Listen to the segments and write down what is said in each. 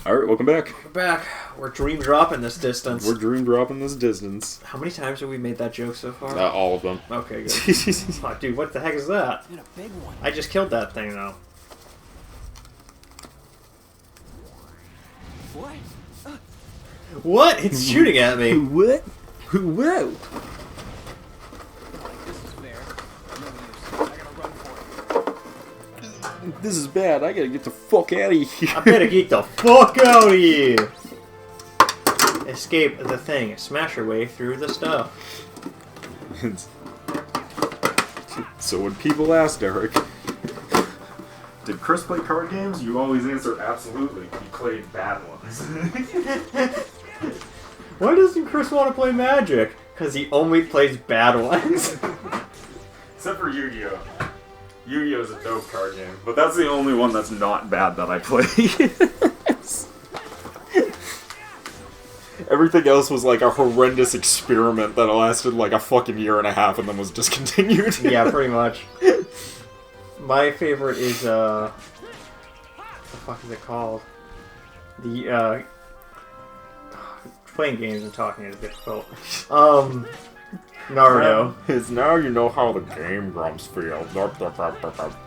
Alright, welcome back. We're back. We're dream dropping this distance. We're dream dropping this distance. How many times have we made that joke so far? All of them. Okay, good. Oh, dude, what the heck is that? And a big one. I just killed that thing, though. What? What? It's shooting at me. What? Whoa! This is fair. No use. I gotta run for it. This is bad. I gotta get the fuck out of here. I better get the fuck out of here. Escape the thing. Smash your way through the stuff. So when people ask Derek, did Chris play card games? You always answer absolutely. He played bad ones. Why doesn't Chris want to play Magic? Because he only plays bad ones. Except for Yu-Gi-Oh! Yu-Gi-Oh! Is a dope card game, but that's the only one that's not bad that I play. Everything else was like a horrendous experiment that lasted like a fucking year and a half and then was discontinued. Yeah, pretty much. My favorite is, what the fuck is it called? The, playing games and talking is difficult. Naruto. It's now you know how the Game Grumps feel.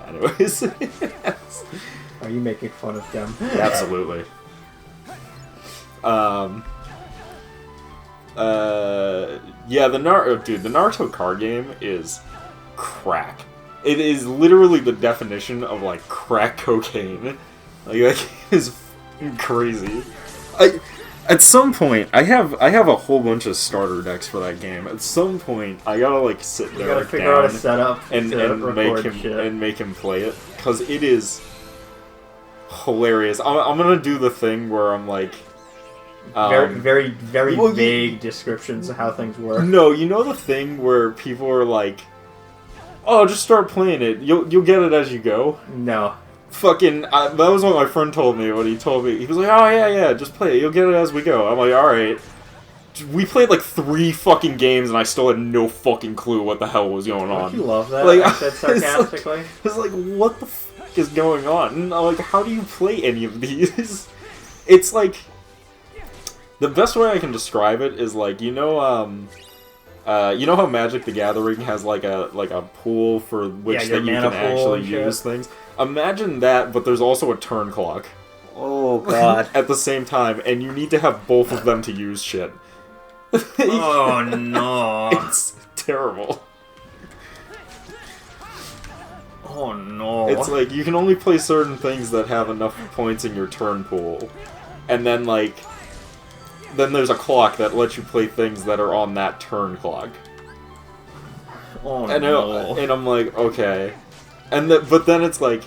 Anyways. Are you making fun of them? Absolutely. Yeah, the Naruto card game is crack. It is literally the definition of, like, crack cocaine. Like, that game is f***ing crazy. At some point, I have a whole bunch of starter decks for that game. At some point, I gotta, like, sit You there gotta figure out a setup and make him play it, because it is hilarious. I'm gonna do the thing where I'm like, very vague descriptions of how things work. No, you know the thing where people are like, "Oh, just start playing it. You'll get it as you go." No. Fucking, that was what my friend told me when he told me. He was like, "Oh yeah, just play it. You'll get it as we go." I'm like, "All right." We played like 3 fucking games and I still had no fucking clue what the hell was going on. Don't you love that? Like, I said sarcastically. It's like, what the fuck is going on? And I'm like, how do you play any of these? It's like, the best way I can describe it is like, you know how Magic the Gathering has like a pool for which that you can actually use things? Imagine that, but there's also a turn clock. Oh god. At the same time, and you need to have both of them to use shit. Oh no. It's terrible. Oh no. It's like, you can only play certain things that have enough points in your turn pool. And then, like, then there's a clock that lets you play things that are on that turn clock. Oh no. And I'm like, okay. But then it's like,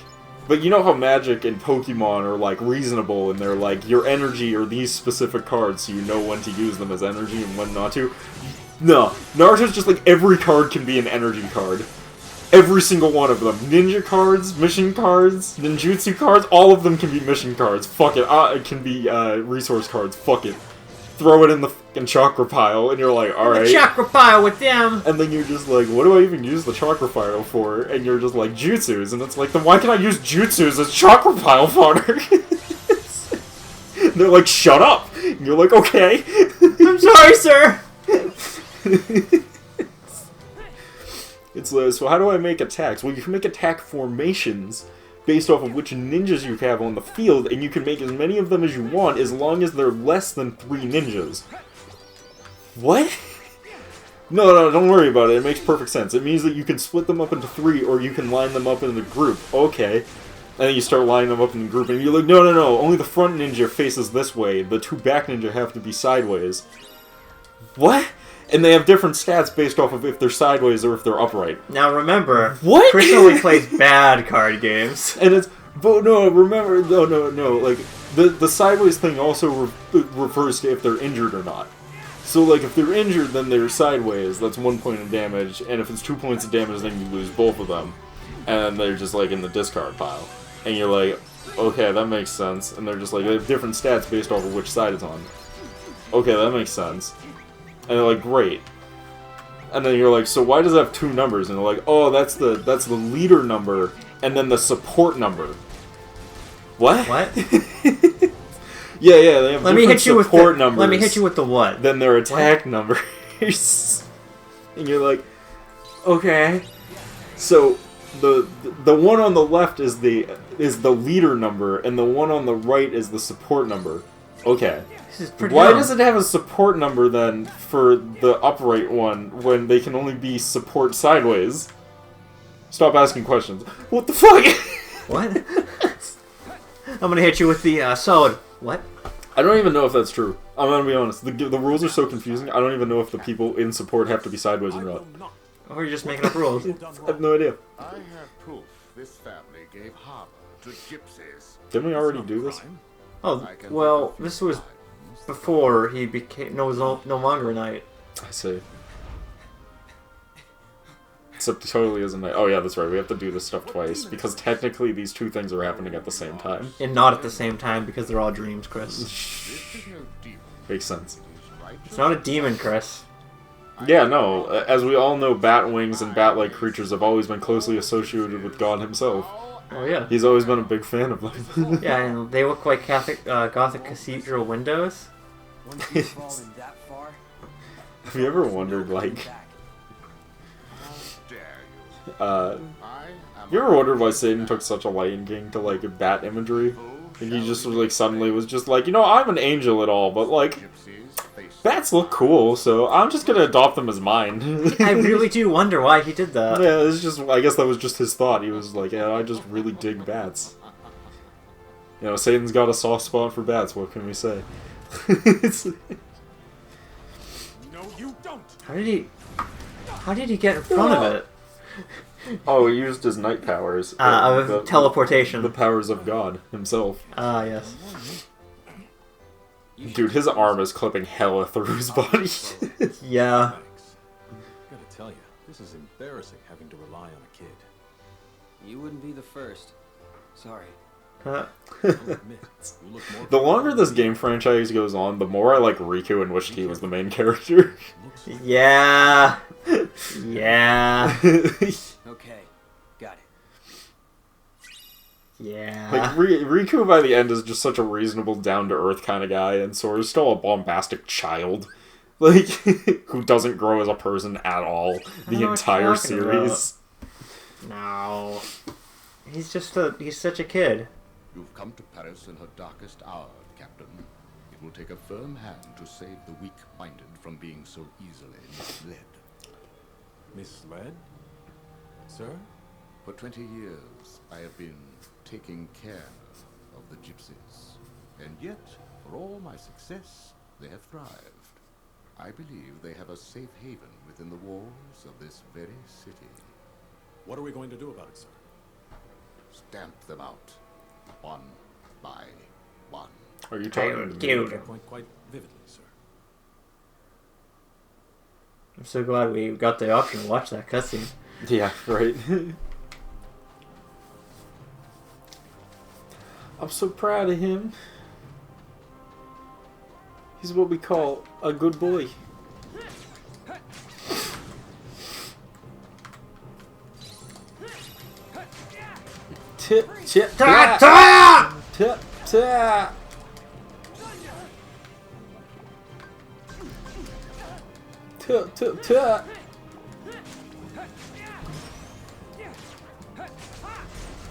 but you know how Magic and Pokemon are, like, reasonable, and they're like, your energy are these specific cards, so you know when to use them as energy and when not to? No. Naruto's just like, every card can be an energy card. Every single one of them. Ninja cards, mission cards, ninjutsu cards, all of them can be mission cards. Fuck it. It can be, resource cards. Fuck it. Throw it in the fucking chakra pile, and you're like, alright. The chakra pile with them! And then you're just like, what do I even use the chakra pile for? And you're just like, jutsus. And it's like, then why can I use jutsus as chakra pile fodder? They're like, shut up! And you're like, okay. I'm sorry, sir! It's like, so how do I make attacks? Well, you can make attack formations based off of which ninjas you have on the field, and you can make as many of them as you want as long as they're less than 3 ninjas. What? No, don't worry about it. It makes perfect sense. It means that you can split them up into 3, or you can line them up in a group. Okay. And then you start lining them up in a group, and you're like, no, only the front ninja faces this way. The 2 back ninja have to be sideways. What? And they have different stats based off of if they're sideways or if they're upright. Now remember, What? Chris only plays bad card games. And it's, but no, remember, no, like, the sideways thing also refers to if they're injured or not. So, like, if they're injured, then they're sideways, that's 1 point of damage, and if it's 2 points of damage, then you lose both of them. And then they're just, like, in the discard pile. And you're like, okay, that makes sense. And they're just like, they have different stats based off of which side it's on. Okay, that makes sense. And they're like, great. And then you're like, so why does it have 2 numbers? And they're like, oh, that's the leader number, and then the support number. What? What? Yeah, they have Let me different hit you with support the, numbers. Let me hit you with the what? Than their attack numbers. And you're like, okay. So the one on the left is the leader number, and the one on the right is the support number. Okay. This is pretty Why dumb. does it have a support number then for the upright one when they can only be support sideways? Stop asking questions. What the fuck? What? I'm gonna hit you with the solid. What? I don't even know if that's true. I'm gonna be honest. The rules are so confusing. I don't even know if the people in support have to be sideways or not. Or you're just making up rules. I have no idea. I have proof this family gave harbor to gypsies. Didn't we already do this? Oh, well, this was before he became no longer a knight. I see. Except it totally isn't. Oh yeah, that's right. We have to do this stuff twice because technically these two things are happening at the same time. And not at the same time because they're all dreams, Chris. Makes sense. It's not a demon, Chris. Yeah, no. As we all know, bat wings and bat-like creatures have always been closely associated with God himself. Oh yeah. He's always been a big fan of them. Yeah, and they look like Gothic cathedral windows. Once you've fallen that far, Have you ever wondered, like, back. you ever wondered why Satan took such a liking to, like, bat imagery? And he just, like, suddenly was just like, you know, I'm an angel at all, but, like, bats look cool, so I'm just gonna adopt them as mine. I really do wonder why he did that. Yeah, it's just, I guess that was just his thought. He was like, yeah, I just really dig bats. You know, Satan's got a soft spot for bats, what can we say? It's... No, you don't. How did he get in front of it? Oh, he used his night powers. Of teleportation. The powers of God himself. Ah, yes. Dude, his arm is clipping hella through his body. Yeah. Thanks. Gotta tell you, this is embarrassing having to rely on a kid. You wouldn't be the first. Sorry. I'll admit, you look more The longer this game franchise goes on, the more I like Riku and wished he was the main character. Yeah. Yeah. Okay, got it. Yeah. Like, Riku by the end is just such a reasonable, down-to-earth kind of guy, and Sora's still a bombastic child. Like, who doesn't grow as a person at all know the what you're entire talking series. No. He's such a kid. You've come to Paris in her darkest hour, Captain. It will take a firm hand to save the weak-minded from being so easily misled. misled? Sir? For 20 years, I have been taking care of the gypsies. And yet, for all my success, they have thrived. I believe they have a safe haven within the walls of this very city. What are we going to do about it, sir? Stamp them out, one by one. Are you talking to me? Dude. Your point quite vividly, sir. I'm so glad we got the option to watch that cutscene. Yeah, right. I'm so proud of him. He's what we call a good boy. Tip, tip, tap, Ta-ta! tip, tap. Tip, tip, tap.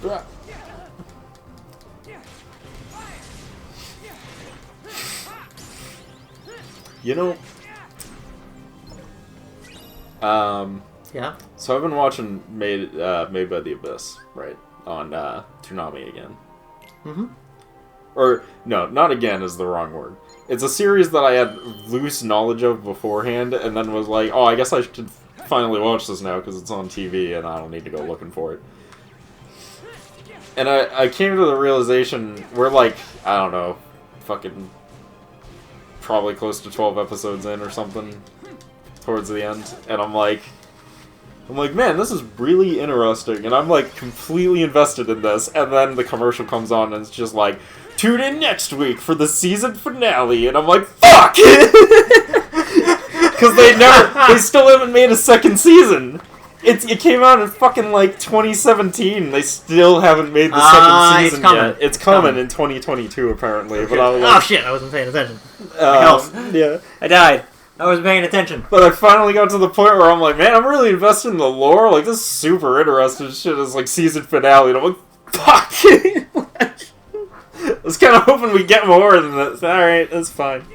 Blah. You know, Yeah. so I've been watching Made by the Abyss, right, on Toonami again. Mm-hmm. Or, no, not again is the wrong word. It's a series that I had loose knowledge of beforehand, and then was like, oh, I guess I should finally watch this now, because it's on TV, and I don't need to go looking for it. And I came to the realization, we're like, I don't know, fucking probably close to 12 episodes in or something, towards the end, and I'm like, man, this is really interesting, and I'm like completely invested in this, and then the commercial comes on and it's just like, tune in next week for the season finale, and I'm like, fuck! Because they still haven't made a second season. It came out in fucking like 2017. They still haven't made the second It's season coming. yet. It's coming in 2022 apparently. But I was Oh like, shit! I wasn't paying attention. health. yeah. I died. I wasn't paying attention. But I finally got to the point where I'm like, man, I'm really invested in the lore. Like, this is super interesting shit. It's like season finale. And I'm like, fuck. I was kind of hoping we'd get more than this. Alright, that's fine.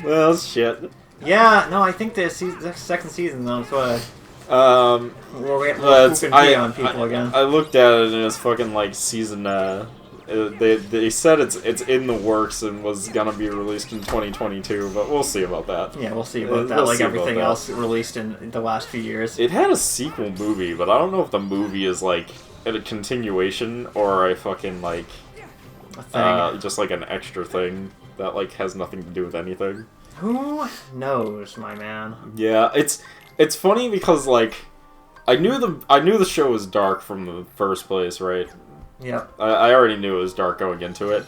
Well, shit. Yeah, no, I think the second season though. That's what we're getting That's- poop and pee on people again. I looked at it and it's fucking like season, they said it's in the works and was gonna be released in 2022, but we'll see about that. Yeah, we'll see about that. We'll Like see about everything that. else released in the last few years. It had a sequel movie, but I don't know if the movie is like a continuation or a fucking like A thing. just like an extra thing that like has nothing to do with anything. Who knows, my man? Yeah, it's funny because like I knew the show was dark from the first place, right? Yep. I already knew it was dark going into it,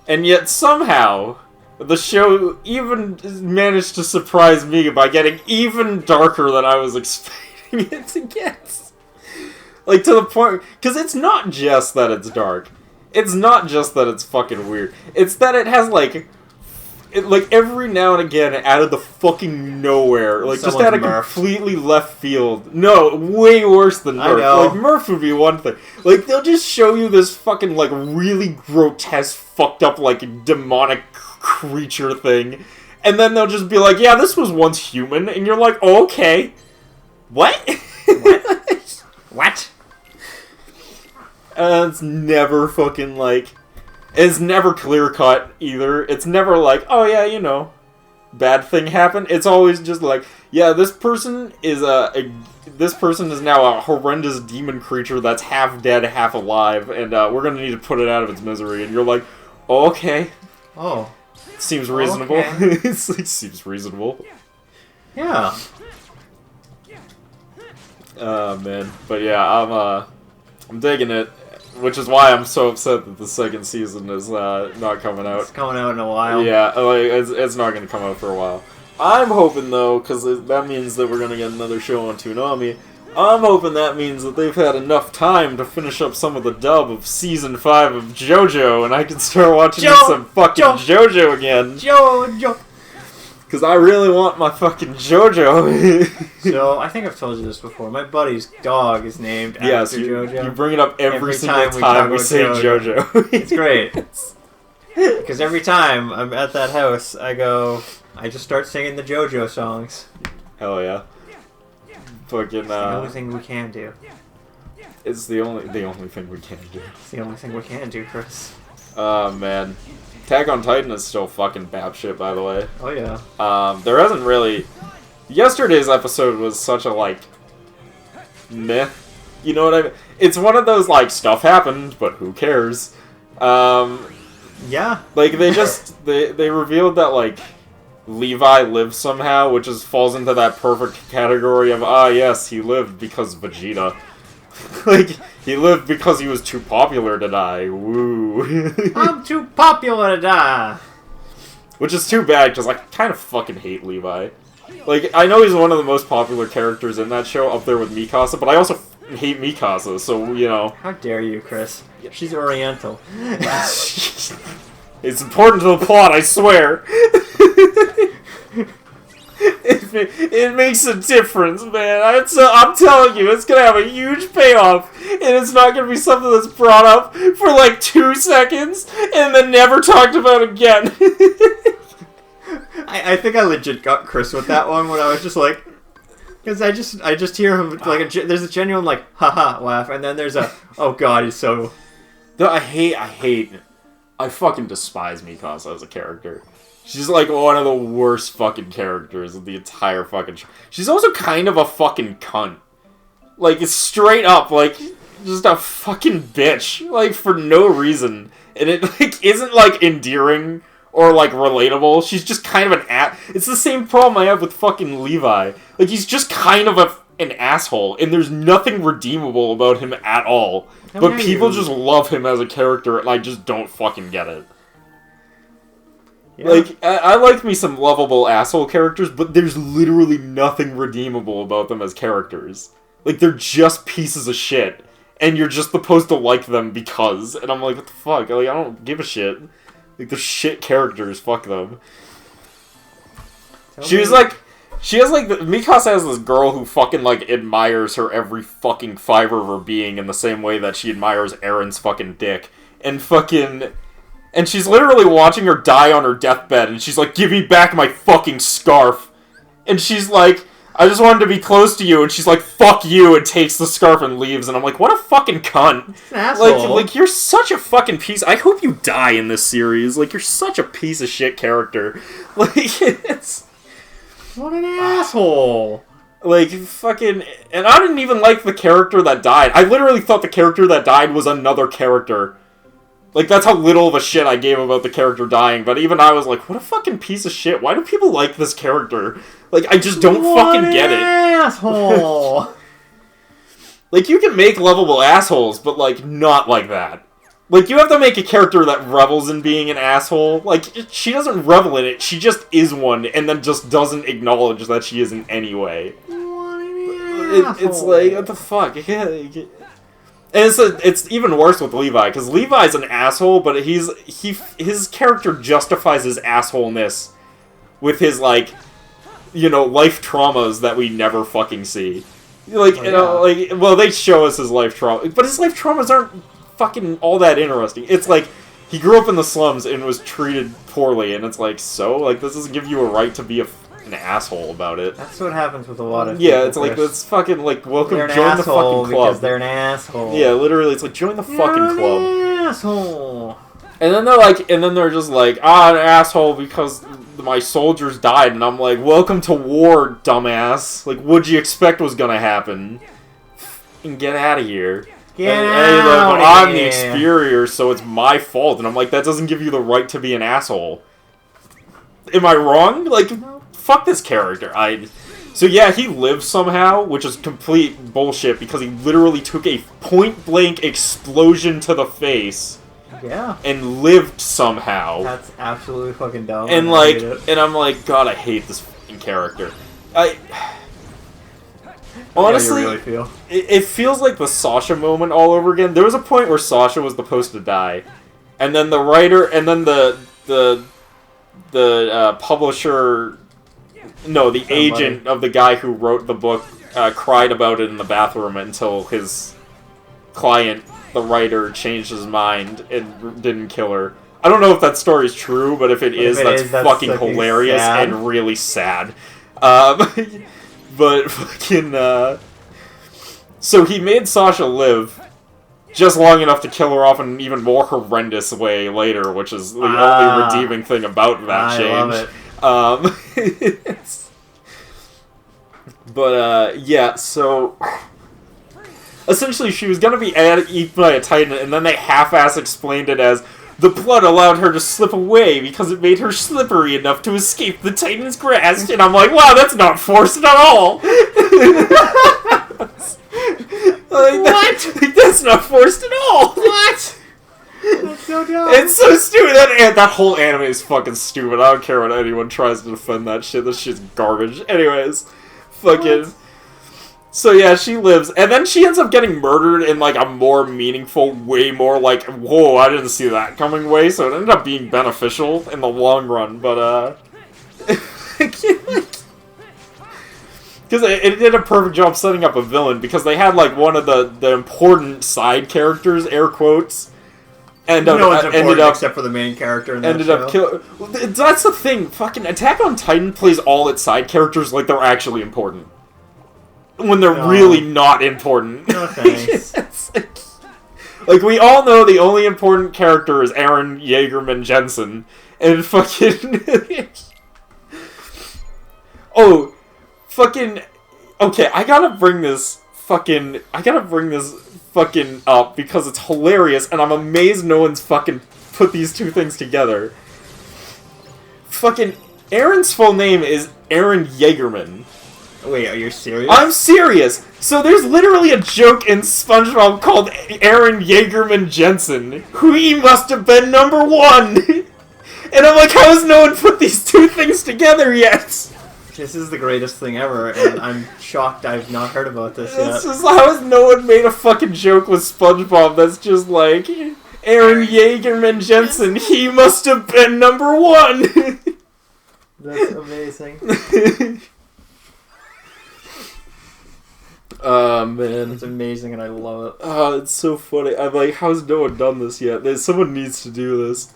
and yet somehow the show even managed to surprise me by getting even darker than I was expecting it to get. Like to the point, because it's not just that it's dark, it's not just that it's fucking weird. It's that it has like every now and again, out of the fucking nowhere, like just Someone's out of Murph. completely left field. No, way worse than I Murph. know. Like Murph would be one thing. Like they'll just show you this fucking like really grotesque, fucked up like demonic creature thing, and then they'll just be like, "Yeah, this was once human," and you're like, oh, "Okay, what?" What? It's never fucking like. It's never clear cut either. It's never like, oh yeah, you know, bad thing happened. It's always just like, yeah, this person is this person is now a horrendous demon creature that's half dead, half alive, and we're gonna need to put it out of its misery. And you're like, oh, okay, Oh. seems reasonable. Okay. It seems reasonable. Yeah. Man, but yeah, I'm digging it. Which is why I'm so upset that the second season is not coming out. It's coming out in a while. Yeah, like, it's not going to come out for a while. I'm hoping, though, because that means that we're going to get another show on Toonami. I'm hoping that means that they've had enough time to finish up some of the dub of Season 5 of JoJo, and I can start watching some fucking JoJo again. JoJo. Because I really want my fucking JoJo. So, I think I've told you this before. My buddy's dog is named Yes, after you JoJo. bring it up every single time time we we talk say about JoJo. It's great. Because every time I'm at that house, I just start singing the JoJo songs. Hell yeah. Fucking, It's the only thing we can do. it's the only thing we can do. It's the only thing we can do, Chris. Oh, man. Attack on Titan is still fucking batshit, by the way. Oh, yeah. There hasn't really... Yesterday's episode was such a, like... meh. You know what I mean? It's one of those, like, stuff happened, but who cares? Yeah. Like, they just... They revealed that, like... Levi lived somehow, which is falls into that perfect category of, yes, he lived because Vegeta. Like, he lived because he was too popular to die. Woo. I'm too popular to die. Which is too bad, because I kind of fucking hate Levi. Like, I know he's one of the most popular characters in that show, up there with Mikasa, but I also hate Mikasa, so, you know. How dare you, Chris? She's Oriental. It's important to the plot, I swear. It makes a difference, man. I'm telling you, it's gonna have a huge payoff, and it's not gonna be something that's brought up for like 2 seconds and then never talked about again. I think I legit got Chris with that one when I was just like, because I just hear him like there's a genuine like haha laugh, and then there's a oh god he's so. No, I fucking despise Mikasa as a character. She's like one of the worst fucking characters of the entire fucking show. She's also kind of a fucking cunt. Like, it's straight up, like, just a fucking bitch. Like, for no reason. And it, like, isn't, like, endearing or, like, relatable. She's just kind of an It's the same problem I have with fucking Levi. Like, he's just kind of an asshole, and there's nothing redeemable about him at all. How But dare people you. just love him as a character, and I just don't fucking get it. Yeah. Like, I like me some lovable asshole characters, but there's literally nothing redeemable about them as characters. Like, they're just pieces of shit. And you're just supposed to like them because. And I'm like, what the fuck? Like, I don't give a shit. Like, they're shit characters. Fuck them. She has, like, Mikasa has this girl who fucking, like, admires her every fucking fiber of her being in the same way that she admires Aaron's fucking dick. And she's literally watching her die on her deathbed, and she's like, give me back my fucking scarf. And she's like, I just wanted to be close to you, and she's like, fuck you, and takes the scarf and leaves, and I'm like, what a fucking cunt. It's an asshole. Like, you're such a fucking piece. I hope you die in this series. Like, you're such a piece of shit character. Like, it's... What an asshole. Like, fucking... And I didn't even like the character that died. I literally thought the character that died was another character. Like, that's how little of a shit I gave about the character dying, but even I was like, what a fucking piece of shit. Why do people like this character? Like, I just don't fucking get it. Asshole. Like, you can make lovable assholes, but, like, not like that. Like, you have to make a character that revels in being an asshole. Like, she doesn't revel in it, she just is one, and then just doesn't acknowledge that she is in any way. It's like, what the fuck? And it's even worse with Levi, because Levi's an asshole, but his character justifies his assholeness with his, like, you know, life traumas that we never fucking see. Like, well, they show us his life trauma, but his life traumas aren't fucking all that interesting. It's like, he grew up in the slums and was treated poorly, and it's like, so? Like, this doesn't give you a right to be an asshole about it. That's what happens with a lot of Yeah, people, it's like, Chris. it's fucking, like, welcome, They're an join the asshole fucking club. because they're an asshole. Yeah, literally, it's like, join the fucking club. An asshole. And then they're like, just like, an asshole because my soldiers died, and I'm like, welcome to war, dumbass. Like, what'd you expect was gonna happen? And get out of here. Get And out like, of I'm the here. exterior, so it's my fault. And I'm like, that doesn't give you the right to be an asshole. Am I wrong? Like, fuck this character. So yeah, he lives somehow, which is complete bullshit because he literally took a point-blank explosion to the face. Yeah. And lived somehow. That's absolutely fucking dumb. And I like, hate it. and I'm like, God, I hate this fucking character. Honestly, How you really feel. it feels like the Sasha moment all over again. There was a point where Sasha was supposed to die, and then the writer, and then the publisher, no, the agent of the guy who wrote the book cried about it in the bathroom until his client, the writer, changed his mind and didn't kill her. I don't know if that story is true, but if it is, that's fucking hilarious sad. and really sad. But fucking, so he made Sasha live just long enough to kill her off in an even more horrendous way later, which is the only redeeming thing about that change. I love it. But, yeah, so... Essentially, she was gonna be eaten by a titan, and then they half-ass explained it as the blood allowed her to slip away because it made her slippery enough to escape the titan's grasp. And I'm like, wow, that's not forced at all. What? That's not forced at all. What? That's so dumb. It's so stupid. That whole anime is fucking stupid. I don't care what anyone tries to defend that shit. That shit's garbage. Anyways, fucking... What? So yeah, she lives, and then she ends up getting murdered in, like, a more meaningful, way more, like, whoa, I didn't see that coming way, so it ended up being beneficial in the long run, but, because it did a perfect job setting up a villain, because they had, like, one of the important side characters, air quotes, and no one's important except for the main character in that show. That's the thing, fucking Attack on Titan plays all its side characters like they're actually important. When they're really not important. No thanks. like, we all know the only important character is Aaron Jaegerman Jensen. And fucking... Okay, I gotta bring this fucking up because it's hilarious and I'm amazed no one's fucking put these two things together. Fucking Aaron's full name is Aaron Jaegerman. Wait, are you serious? I'm serious! So there's literally a joke in SpongeBob called Aaron Jaegerman Jensen, who he must have been #1! And I'm like, how has no one put these two things together yet? This is the greatest thing ever, and I'm shocked I've not heard about this yet. It's just, how has no one made a fucking joke with SpongeBob that's just like, Aaron Yeagerman Jensen, he must have been number one! That's amazing. Oh, man. It's amazing, and I love it. Oh, it's so funny. I'm like, how's no one done this yet? Someone needs to do this.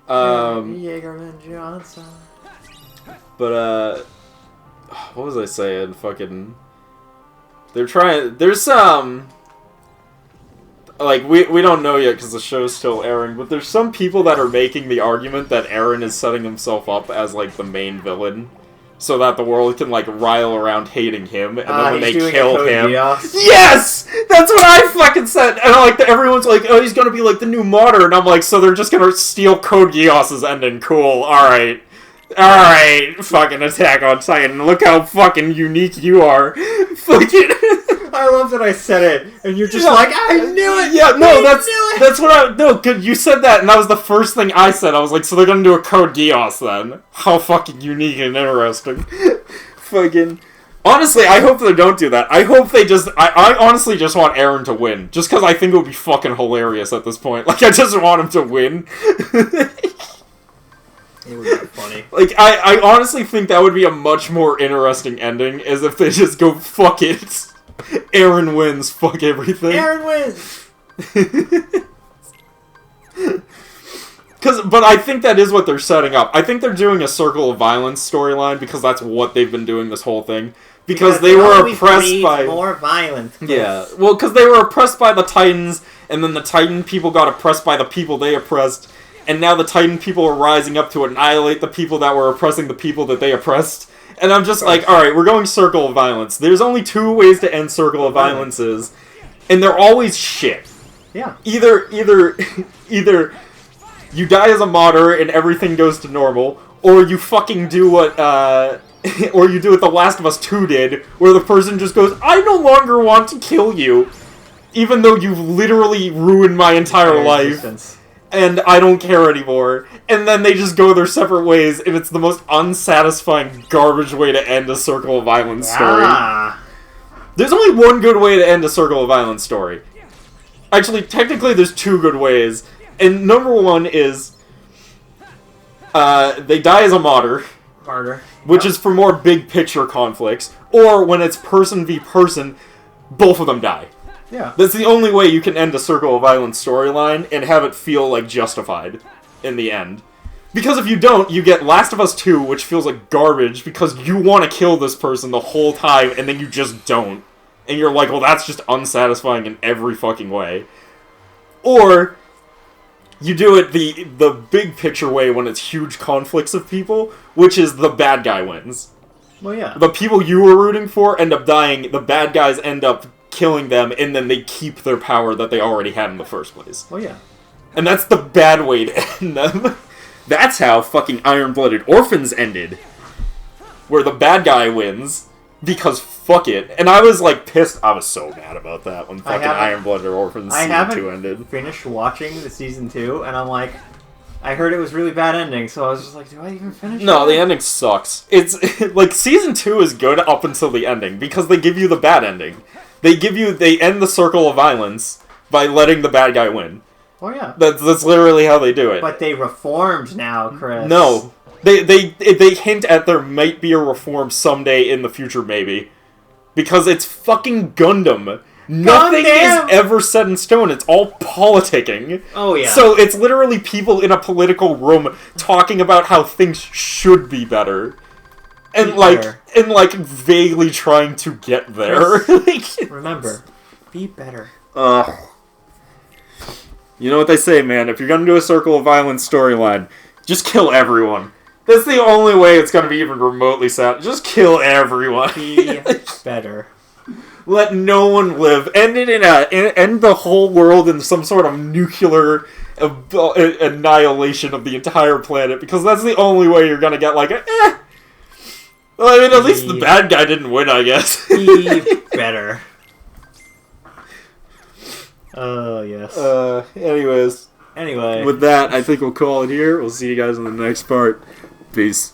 Yeagerman Johnson. But, what was I saying? Fucking... There's some... Like, we don't know yet because the show's still airing, but there's some people that are making the argument that Aaron is setting himself up as, like, the main villain. So that the world can, like, rile around hating him, and then when they kill him... Yes! That's what I fucking said! And, like, everyone's like, oh, he's gonna be, like, the new martyr, and I'm like, so they're just gonna steal Code Geass's ending. Cool, alright. Alright, fucking Attack on Titan. Look how fucking unique you are. Fucking... I love that I said it, and you're just like, I knew it! Yeah, no, that's what I... No, cause you said that, and that was the first thing I said. I was like, so they're gonna do a Code Geass then. How fucking unique and interesting. Fucking... Honestly, I hope they don't do that. I hope they just... I honestly just want Aaron to win. Just because I think it would be fucking hilarious at this point. Like, I just want him to win. It would be funny. Like, I honestly think that would be a much more interesting ending, is if they just go, fuck it. Aaron wins, fuck everything. Aaron wins! But I think that is what they're setting up. I think they're doing a Circle of Violence storyline, because that's what they've been doing this whole thing. Because they were oppressed by... more violence. Yeah, well, because they were oppressed by the Titans, and then the Titan people got oppressed by the people they oppressed, and now the Titan people are rising up to annihilate the people that were oppressing the people that they oppressed. And I'm just like, alright, we're going Circle of Violence. There's only two ways to end Circle of Violences, and they're always shit. Yeah. Either you die as a martyr and everything goes to normal, or you fucking do what, or you do what The Last of Us 2 did, where the person just goes, I no longer want to kill you, even though you've literally ruined my entire life. And I don't care anymore. And then they just go their separate ways, and it's the most unsatisfying garbage way to end a Circle of Violence story. There's only one good way to end a Circle of Violence story. Actually, technically there's two good ways. And number one is... they die as a martyr. Which is for more big picture conflicts. Or when it's person v person, both of them die. Yeah. That's the only way you can end a Circle of Violence storyline and have it feel, like, justified in the end. Because if you don't, you get Last of Us 2, which feels like garbage because you want to kill this person the whole time and then you just don't. And you're like, well, that's just unsatisfying in every fucking way. Or you do it the big picture way when it's huge conflicts of people, which is the bad guy wins. Well, yeah. The people you were rooting for end up dying, the bad guys end up killing them, and then they keep their power that they already had in the first place. Well, yeah. And that's the bad way to end them. That's how fucking Iron-Blooded Orphans ended. Where the bad guy wins, because fuck it. And I was, like, pissed. I was so mad about that when fucking Iron-Blooded Orphans Season 2 ended. Finished watching the Season 2, and I'm like... I heard it was really bad ending, so I was just like, do I even finish it? No, the ending sucks. It's, like, Season 2 is good up until the ending, because they give you the bad ending. They end the Circle of Violence by letting the bad guy win. Oh, yeah. That's literally how they do it. But they reformed now, Chris. No. They hint at there might be a reform someday in the future, maybe. Because it's fucking Gundam. Nothing is ever set in stone. It's all politicking. Oh, yeah. So it's literally people in a political room talking about how things should be better. And vaguely trying to get there. Remember, be better. You know what they say, man. If you're gonna do a Circle of Violence storyline, just kill everyone. That's the only way it's gonna be even remotely sad. Just kill everyone. Be better. Let no one live. End the whole world in some sort of nuclear annihilation of the entire planet, because that's the only way you're gonna get like Well, I mean, at least the bad guy didn't win, I guess. Be better. Oh, yes. Anyways. Anyway. With that, I think we'll call it here. We'll see you guys in the next part. Peace.